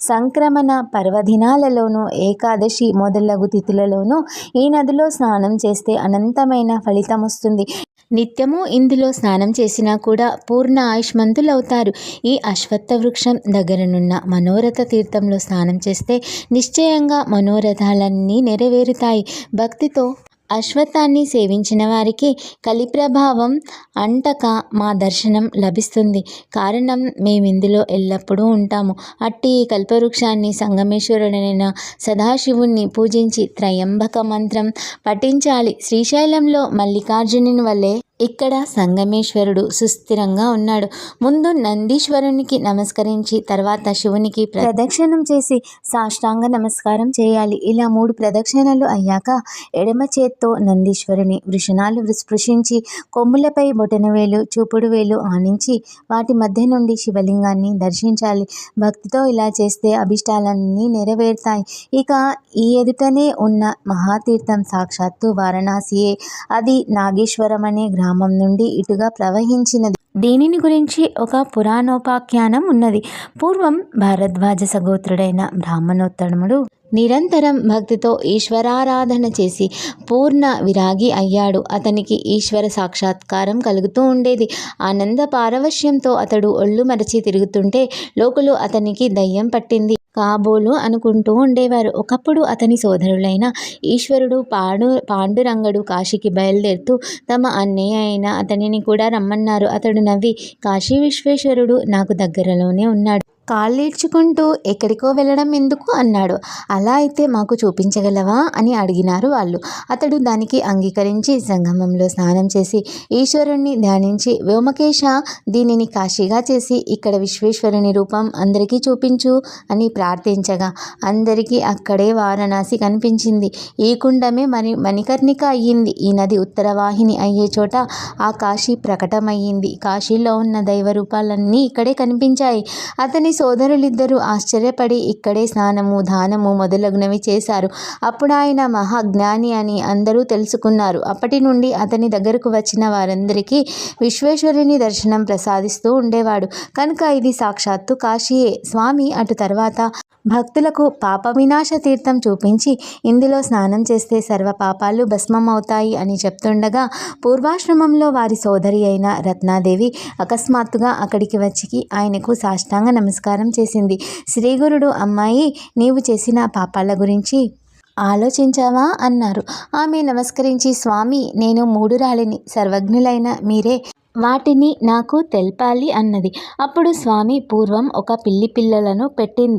సంక్రమణ పర్వదినాలలోనూ ఏకాదశి మొదలగు తిథులలోనూ ఈ నదిలో స్నానం చేస్తే అనంతమైన ఫలితం వస్తుంది. నిత్యము ఇందులో స్నానం చేసినా కూడా పూర్ణ ఆయుష్మంతులవుతారు. ఈ అశ్వత్థ వృక్షం దగ్గరనున్న మనోరథ తీర్థంలో స్నానం చేస్తే నిశ్చయంగా మనోరథాలన్నీ నెరవేరుతాయి. భక్తితో అశ్వత్థాన్ని సేవించిన వారికి కలి ప్రభావం అంటక మా దర్శనం లభిస్తుంది. కారణం మేమిందులో ఎల్లప్పుడూ ఉంటాము. అట్టి ఈ కల్పవృక్షాన్ని సంగమేశ్వరుడైన సదాశివుణ్ణి పూజించి త్రయంబక మంత్రం పఠించాలి. శ్రీశైలంలో మల్లికార్జునుని వల్లే ఇక్కడ సంగమేశ్వరుడు సుస్థిరంగా ఉన్నాడు. ముందు నందీశ్వరునికి నమస్కరించి తర్వాత శివునికి ప్రదక్షిణం చేసి సాష్టాంగ నమస్కారం చేయాలి. ఇలా 3 ప్రదక్షిణలు అయ్యాక ఎడమ చేత్తో నందీశ్వరుని వృషణాలు స్పృశించి కొమ్ములపై బొటనవేలు చూపుడు వేలు ఆనించి వాటి మధ్య నుండి శివలింగాన్ని దర్శించాలి. భక్తితో ఇలా చేస్తే అభిష్టాలన్నీ నెరవేరుతాయి. ఇక ఈ ఎదుటనే ఉన్న మహాతీర్థం సాక్షాత్తు వారణాసియే. అది నాగేశ్వరం అనే గ్రామం నుండి ఇటుగా ప్రవహించినది. దీనిని గురించి ఒక పురాణోపాఖ్యానం ఉన్నది. పూర్వం భారద్వాజ సగోత్రుడైన బ్రాహ్మణోత్తముడు నిరంతరం భక్తితో ఈశ్వరారాధన చేసి పూర్ణ విరాగి అయ్యాడు. అతనికి ఈశ్వర సాక్షాత్కారం కలుగుతూ ఉండేది. ఆనంద పారవశ్యంతో అతడు ఒళ్ళు మరచి తిరుగుతుంటే లోకులు అతనికి దయ్యం పట్టింది కాబోలు అనుకుంటూ ఉండేవారు. ఒకప్పుడు అతని సోదరులైన ఈశ్వరుడు పాండురంగడు కాశీకి బయలుదేరుతూ తమ అన్నయ్య అయిన అతనిని కూడా రమ్మన్నారు. అతడు నవ్వి, కాశీ విశ్వేశ్వరుడు నాకు దగ్గరలోనే ఉన్నాడు, కాళ్ళీడ్చుకుంటూ ఎక్కడికో వెళ్ళడం ఎందుకు అన్నాడు. అలా అయితే మాకు చూపించగలవా అని అడిగినారు వాళ్ళు. అతడు దానికి అంగీకరించి సంగమంలో స్నానం చేసి ఈశ్వరుణ్ణి ధ్యానించి, వ్యోమకేశ, దీనిని కాశీగా చేసి ఇక్కడ విశ్వేశ్వరుని రూపం అందరికీ చూపించు అని ప్రార్థించగా అందరికీ అక్కడే వారణాసి కనిపించింది. ఈ కుండమే మణికర్ణిక అయ్యింది. ఈ నది ఉత్తరవాహిని అయ్యే చోట ఆ కాశీ ప్రకటమయ్యింది. కాశీలో ఉన్న దైవ రూపాలన్నీ ఇక్కడే కనిపించాయి. అతని సోదరులిద్దరూ ఆశ్చర్యపడి ఇక్కడే స్నానము దానము మొదలగునవి చేశారు. అప్పుడు ఆయన మహాజ్ఞాని అని అందరూ తెలుసుకున్నారు. అప్పటి నుండి అతని దగ్గరకు వచ్చిన వారందరికీ విశ్వేశ్వరుని దర్శనం ప్రసాదిస్తూ ఉండేవాడు కనుక ఇది సాక్షాత్తు కాశీయే. స్వామి అటు తర్వాత భక్తులకు పాప వినాశ తీర్థం చూపించి ఇందులో స్నానం చేస్తే సర్వ పాపాలు భస్మం అవుతాయి అని చెప్తుండగా పూర్వాశ్రమంలో వారి సోదరి అయిన రత్నాదేవి అకస్మాత్తుగా అక్కడికి వచ్చి ఆయనకు సాష్టాంగ నమస్కారం చేసింది. శ్రీగురుడు, అమ్మాయి, నీవు చేసిన పాపాల గురించి ఆలోచించావా అన్నారు. ఆమె నమస్కరించి, స్వామి, నేను మూఢురాలిని, సర్వజ్ఞులైన మీరే వాటిని నాకు తెల్పాలి అన్నది. అప్పుడు స్వామి, పూర్వం ఒక పిల్లి పిల్లలను పెట్టింది.